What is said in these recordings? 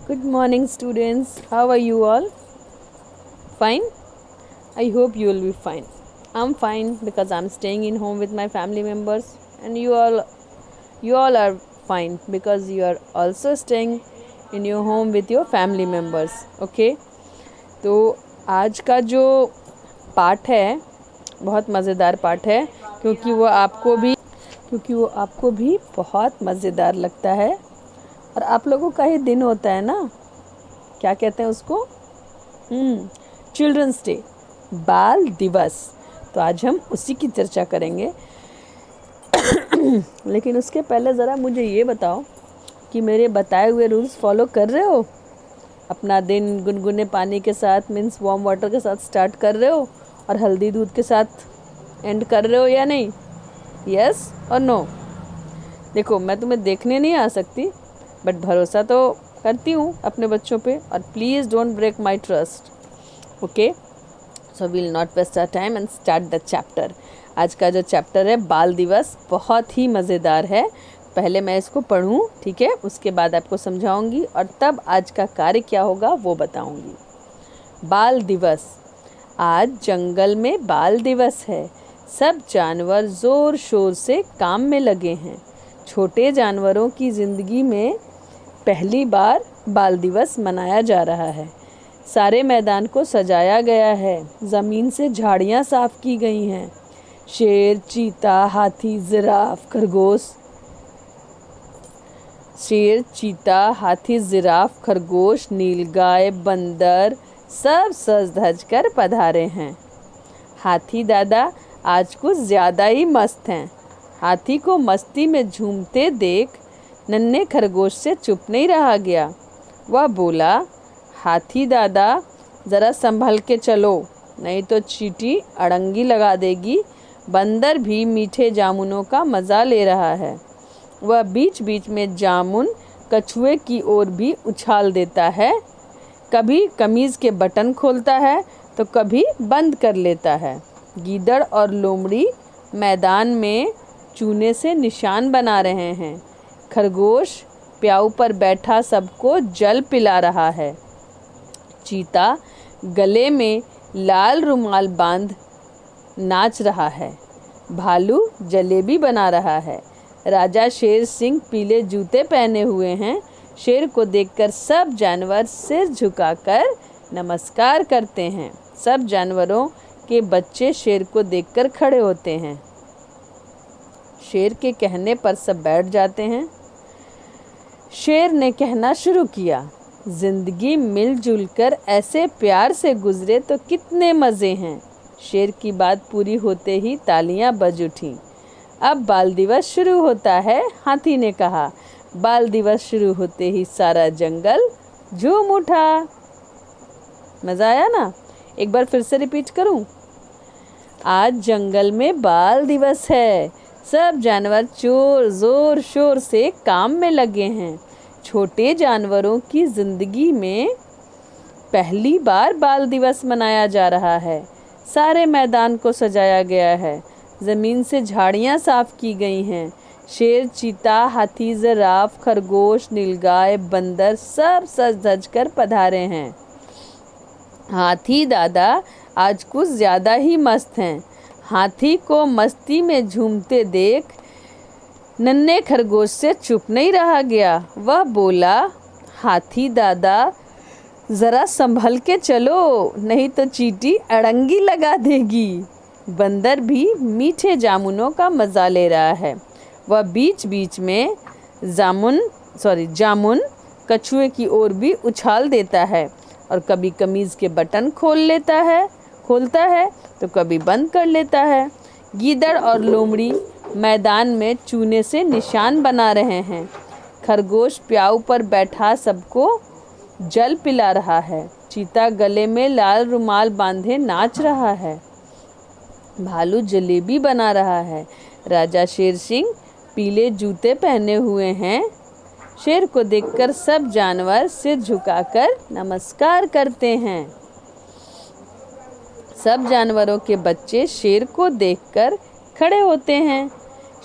Good morning, students. How are you all? Fine? I hope you will be fine. I'm fine because I'm staying in home with my family members, and you all are fine because you are also staying in your home with your family members. Okay? तो आज का जो पाठ है बहुत मज़ेदार पाठ है क्योंकि वो आपको भी बहुत मज़ेदार लगता है और आप लोगों का ही दिन होता है ना, क्या कहते हैं उसको, चिल्ड्रंस डे, बाल दिवस। तो आज हम उसी की चर्चा करेंगे। लेकिन उसके पहले ज़रा मुझे ये बताओ कि मेरे बताए हुए रूल्स फॉलो कर रहे हो? अपना दिन गुनगुने पानी के साथ मीन्स वार्म वाटर के साथ स्टार्ट कर रहे हो और हल्दी दूध के साथ एंड कर रहे हो या नहीं? यस और नो? देखो, मैं तुम्हें देखने नहीं आ सकती बट भरोसा तो करती हूँ अपने बच्चों पे, और please don't break my trust. Okay, so will not waste our time and start the chapter. आज का जो चैप्टर है बाल दिवस बहुत ही मज़ेदार है। पहले मैं इसको पढ़ूँ, ठीक है, उसके बाद आपको समझाऊंगी और तब आज का कार्य क्या होगा वो बताऊंगी। बाल दिवस। आज जंगल में बाल दिवस है। सब जानवर ज़ोर शोर से काम में लगे हैं। छोटे जानवरों की ज़िंदगी में पहली बार बाल दिवस मनाया जा रहा है। सारे मैदान को सजाया गया है। ज़मीन से झाड़ियाँ साफ़ की गई हैं। शेर, चीता, हाथी, जिराफ, खरगोश, नीलगाय, बंदर सब सज धज कर पधारे हैं। हाथी दादा आज कुछ ज़्यादा ही मस्त हैं। हाथी को मस्ती में झूमते देख नन्हे खरगोश से चुप नहीं रहा गया। वह बोला, हाथी दादा ज़रा संभल के चलो, नहीं तो चींटी अड़ंगी लगा देगी। बंदर भी मीठे जामुनों का मज़ा ले रहा है। वह बीच बीच में जामुन कछुए की ओर भी उछाल देता है। कभी कमीज़ के बटन खोलता है तो कभी बंद कर लेता है। गीदड़ और लोमड़ी मैदान में चूने से निशान बना रहे हैं। खरगोश प्याऊ पर बैठा सबको जल पिला रहा है। चीता गले में लाल रुमाल बांध नाच रहा है। भालू जलेबी बना रहा है। राजा शेर सिंह पीले जूते पहने हुए हैं। शेर को देखकर सब जानवर सिर झुकाकर नमस्कार करते हैं। सब जानवरों के बच्चे शेर को देखकर खड़े होते हैं। शेर के कहने पर सब बैठ जाते हैं। शेर ने कहना शुरू किया, जिंदगी मिलजुल कर ऐसे प्यार से गुजरे तो कितने मज़े हैं। शेर की बात पूरी होते ही तालियां बज उठीं। अब बाल दिवस शुरू होता है, हाथी ने कहा। बाल दिवस शुरू होते ही सारा जंगल झूम उठा। मज़ा आया ना? एक बार फिर से रिपीट करूं? आज जंगल में बाल दिवस है। सब जानवर जोर शोर से काम में लगे हैं। छोटे जानवरों की ज़िंदगी में पहली बार बाल दिवस मनाया जा रहा है। सारे मैदान को सजाया गया है। ज़मीन से झाड़ियाँ साफ़ की गई हैं। शेर, चीता, हाथी, जिराफ, खरगोश, नीलगाय, बंदर सब सज धज कर पधारे हैं। हाथी दादा आज कुछ ज़्यादा ही मस्त हैं। हाथी को मस्ती में झूमते देख नन्हे खरगोश से चुप नहीं रहा गया। वह बोला, हाथी दादा ज़रा संभल के चलो, नहीं तो चींटी अड़ंगी लगा देगी। बंदर भी मीठे जामुनों का मज़ा ले रहा है। वह बीच बीच में जामुन कछुए की ओर भी उछाल देता है और कभी कमीज़ के बटन खोलता है तो कभी बंद कर लेता है। गीदड़ और लोमड़ी मैदान में चूने से निशान बना रहे हैं। खरगोश प्याऊ पर बैठा सबको जल पिला रहा है। चीता गले में लाल रुमाल बांधे नाच रहा है। भालू जलेबी बना रहा है। राजा शेर सिंह पीले जूते पहने हुए हैं। शेर को देखकर सब जानवर सिर झुकाकर नमस्कार करते हैं। सब जानवरों के बच्चे शेर को देखकर खड़े होते हैं।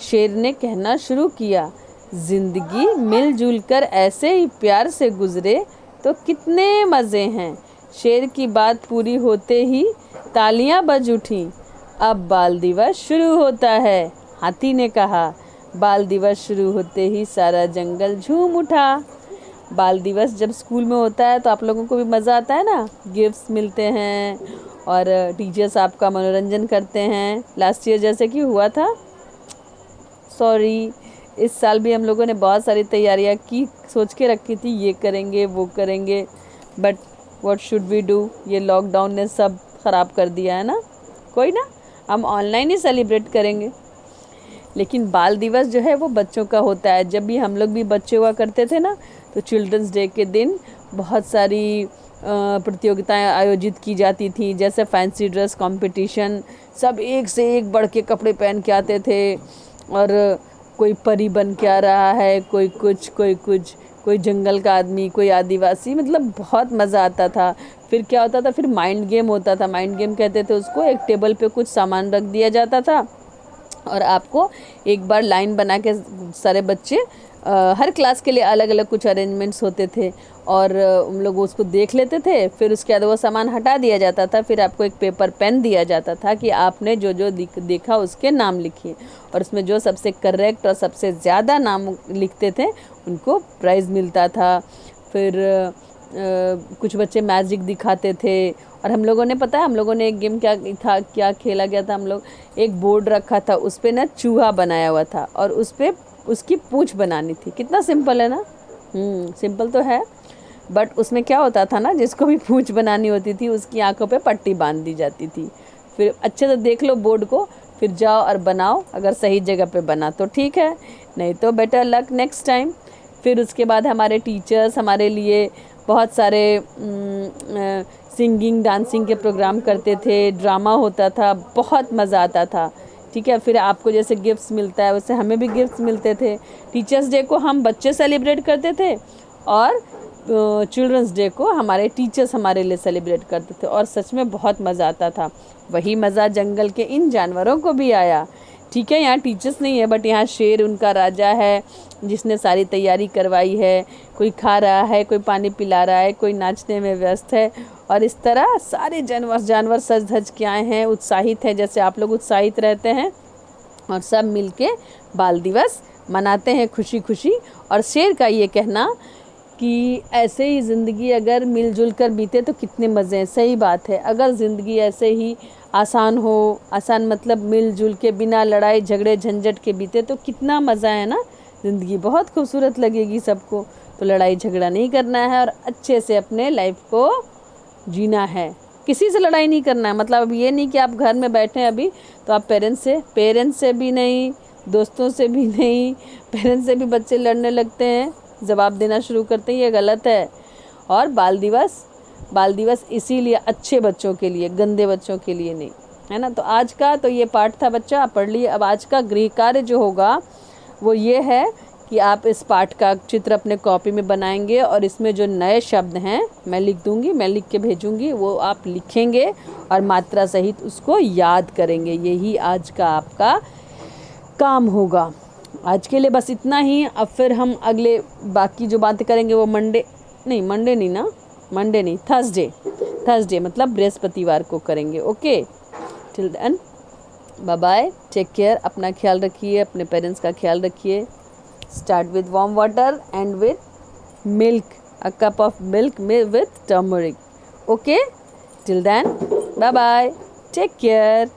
शेर ने कहना शुरू किया, जिंदगी मिलजुल कर ऐसे ही प्यार से गुजरे तो कितने मज़े हैं। शेर की बात पूरी होते ही तालियां बज उठीं। अब बाल दिवस शुरू होता है, हाथी ने कहा। बाल दिवस शुरू होते ही सारा जंगल झूम उठा। बाल दिवस जब स्कूल में होता है तो आप लोगों को भी मज़ा आता है ना, गिफ्ट्स मिलते हैं और टीचर्स आपका मनोरंजन करते हैं। लास्ट ईयर जैसे कि हुआ था, सॉरी, इस साल भी हम लोगों ने बहुत सारी तैयारियां की, सोच के रखी थी ये करेंगे वो करेंगे, but what should we do, ये लॉकडाउन ने सब ख़राब कर दिया है ना। कोई ना, हम ऑनलाइन ही सेलिब्रेट करेंगे। लेकिन बाल दिवस जो है वो बच्चों का होता है। जब भी हम लोग भी बच्चे हुआ करते थे ना, तो चिल्ड्रंस डे के दिन बहुत सारी प्रतियोगिताएं आयोजित की जाती थी, जैसे फैंसी ड्रेस कंपटीशन, सब एक से एक बढ़ के कपड़े पहन के आते थे और कोई परी बन के आ रहा है, कोई कुछ कोई जंगल का आदमी, कोई आदिवासी, मतलब बहुत मज़ा आता था। फिर क्या होता था, फिर माइंड गेम होता था, माइंड गेम कहते थे उसको। एक टेबल पे कुछ सामान रख दिया जाता था और आपको एक बार लाइन बना के सारे बच्चे, हर क्लास के लिए अलग अलग कुछ अरेंजमेंट्स होते थे और उन लोग उसको देख लेते थे। फिर उसके बाद वो सामान हटा दिया जाता था, फिर आपको एक पेपर पेन दिया जाता था कि आपने जो जो देखा उसके नाम लिखिए, और उसमें जो सबसे करेक्ट और सबसे ज़्यादा नाम लिखते थे उनको प्राइज़ मिलता था। फिर कुछ बच्चे मैजिक दिखाते थे और हम लोगों ने, पता है हम लोगों ने एक गेम क्या खेला गया था, हम लोग एक बोर्ड रखा था, उस पर ना चूहा बनाया हुआ था और उस पर उसकी पूँछ बनानी थी। कितना सिंपल है ना, सिंपल तो है, बट उसमें क्या होता था ना, जिसको भी पूँछ बनानी होती थी उसकी आंखों पे पट्टी बांध दी जाती थी। फिर अच्छे से देख लो बोर्ड को, फिर जाओ और बनाओ, अगर सही जगह पे बना तो ठीक है, नहीं तो बेटर लक नेक्स्ट टाइम। फिर उसके बाद हमारे टीचर्स हमारे लिए बहुत सारे सिंगिंग डांसिंग के प्रोग्राम करते थे, ड्रामा होता था, बहुत मज़ा आता था। ठीक है, फिर आपको जैसे गिफ्ट्स मिलता है वैसे हमें भी गिफ्ट्स मिलते थे। टीचर्स डे को हम बच्चे सेलिब्रेट करते थे और चिल्ड्रंस डे को हमारे टीचर्स हमारे लिए सेलिब्रेट करते थे, और सच में बहुत मज़ा आता था। वही मज़ा जंगल के इन जानवरों को भी आया। ठीक है, यहाँ टीचर्स नहीं है, बट यहाँ शेर उनका राजा है जिसने सारी तैयारी करवाई है। कोई खा रहा है, कोई पानी पिला रहा है, कोई नाचने में व्यस्त है, और इस तरह सारे जानवर सज धज के आए हैं, उत्साहित हैं, जैसे आप लोग उत्साहित रहते हैं, और सब मिलके बाल दिवस मनाते हैं खुशी खुशी। और शेर का ये कहना कि ऐसे ही ज़िंदगी अगर मिलजुल कर बीते तो कितने मज़े हैं। सही बात है, अगर ज़िंदगी ऐसे ही आसान हो, आसान मतलब मिलजुल के बिना लड़ाई झगड़े झंझट के बीते तो कितना मज़ा है ना, ज़िंदगी बहुत खूबसूरत लगेगी सबको। तो लड़ाई झगड़ा नहीं करना है और अच्छे से अपने लाइफ को जीना है, किसी से लड़ाई नहीं करना है। मतलब अब ये नहीं कि आप घर में बैठे हैं अभी तो आप पेरेंट्स से भी नहीं, दोस्तों से भी नहीं, पेरेंट्स से भी बच्चे लड़ने लगते हैं, जवाब देना शुरू करते हैं, ये गलत है। और बाल दिवस इसीलिए अच्छे बच्चों के लिए, गंदे बच्चों के लिए नहीं, है ना। तो आज का तो ये पाठ था बच्चा, आप पढ़ लिए। अब आज का गृह कार्य जो होगा वो ये है कि आप इस पाठ का चित्र अपने कॉपी में बनाएंगे और इसमें जो नए शब्द हैं मैं लिख दूंगी, मैं लिख के भेजूंगी, वो आप लिखेंगे और मात्रा सहित उसको याद करेंगे। यही आज का आपका काम होगा। आज के लिए बस इतना ही। अब फिर हम अगले बाकी जो बातें करेंगे वो थर्सडे मतलब बृहस्पतिवार को करेंगे। Okay, till then bye bye, take care, अपना ख्याल रखिए, अपने पेरेंट्स का ख्याल रखिए। Start with warm water and with milk, a cup of milk with turmeric. Okay, till then bye bye, take care.